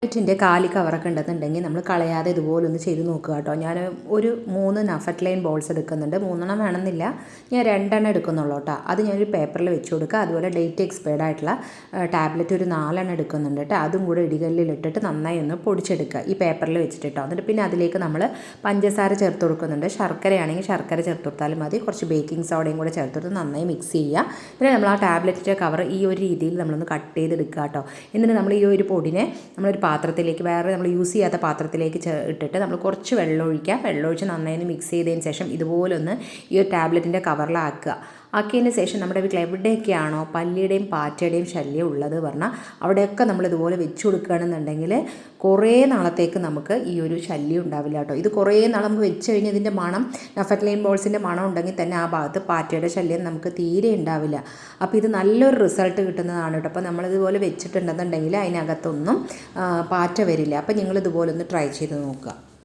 ിൻ്റെ കാലി കവറൊക്കെ ഉണ്ടെന്നുണ്ടെങ്കിൽ നമ്മൾ കളയാതെ ഇതുപോലൊന്ന് ചെയ്ത് നോക്കുക കേട്ടോ. ഞാൻ ഒരു 3 നഫറ്റ്ലൈൻ ബോൾസ് എടുക്കുന്നുണ്ട്. 3 വേണമെന്നില്ല, ഞാൻ 2 എടുക്കുന്നുള്ളൂ കേട്ടോ. അത് ഞാനൊരു പേപ്പറിൽ വെച്ച് കൊടുക്കുക. അതുപോലെ ഡേറ്റ് എക്സ്പയർഡ് ആയിട്ടുള്ള ടാബ്ലറ്റ് ഒരു 4 എടുക്കുന്നുണ്ട് കേട്ടോ. അതും കൂടെ ഇടികല്ലിലിട്ടിട്ട് നന്നായി ഒന്ന് പൊടിച്ചെടുക്കുക ഈ പേപ്പറിൽ വെച്ചിട്ട് കേട്ടോ. എന്നിട്ട് പിന്നെ അതിലേക്ക് നമ്മൾ പഞ്ചസാര ചേർത്ത് കൊടുക്കുന്നുണ്ട്. ശർക്കരയാണെങ്കിൽ ശർക്കര ചേർത്ത് കൊടുത്താലും മതി. കുറച്ച് ബേക്കിംഗ് സോഡയും കൂടെ ചേർത്തിട്ട് നന്നായി മിക്സ് ചെയ്യുക. എന്നിട്ട് നമ്മൾ ആ ടാബ്ലറ്റിൻ്റെ കവർ ഈ ഒരു രീതിയിൽ നമ്മളൊന്ന് കട്ട് ചെയ്തെടുക്കുക കേട്ടോ. എന്നിട്ട് നമ്മൾ ഈ ഒരു പൊടിനെ നമ്മളൊരു പാത്രത്തിലേക്ക്, വേറെ നമ്മൾ യൂസ് ചെയ്യാത്ത പാത്രത്തിലേക്ക് ഇട്ടിട്ട് നമ്മൾ കുറച്ച് വെള്ളം ഒഴിച്ച് നന്നായി മിക്സ് ചെയ്തതിന് ശേഷം ഇതുപോലൊന്ന് ഈ ഒരു ടാബ്ലറ്റിൻ്റെ കവറിലാക്കുക. ആക്കിയതിന് ശേഷം നമ്മുടെ വീട്ടിൽ എവിടെയൊക്കെയാണോ പല്ലിയുടെയും പാറ്റയുടെയും ശല്യം ഉള്ളത് പറഞ്ഞാൽ അവിടെയൊക്കെ നമ്മൾ ഇതുപോലെ വെച്ച് കൊടുക്കുകയാണെന്നുണ്ടെങ്കിൽ കുറേ നാളത്തേക്ക് നമുക്ക് ഈ ഒരു ശല്യം ഉണ്ടാവില്ല കേട്ടോ. ഇത് കുറേ നാൾ നമുക്ക് വെച്ച് കഴിഞ്ഞ് ഇതിൻ്റെ മണം, നഫറ്റ്ലൈൻ ബോൾസിൻ്റെ മണം ഉണ്ടെങ്കിൽ തന്നെ ആ ഭാഗത്ത് പാറ്റയുടെ ശല്യം നമുക്ക് തീരെ ഉണ്ടാവില്ല. അപ്പോൾ ഇത് നല്ലൊരു റിസൾട്ട് കിട്ടുന്നതാണ് കേട്ടോ. അപ്പോൾ നമ്മളിതുപോലെ വെച്ചിട്ടുണ്ടെന്നുണ്ടെങ്കിൽ അതിനകത്തൊന്നും പാറ്റ വരില്ല. അപ്പോൾ നിങ്ങൾ ഇതുപോലെ ഒന്ന് ട്രൈ ചെയ്ത് നോക്കുക.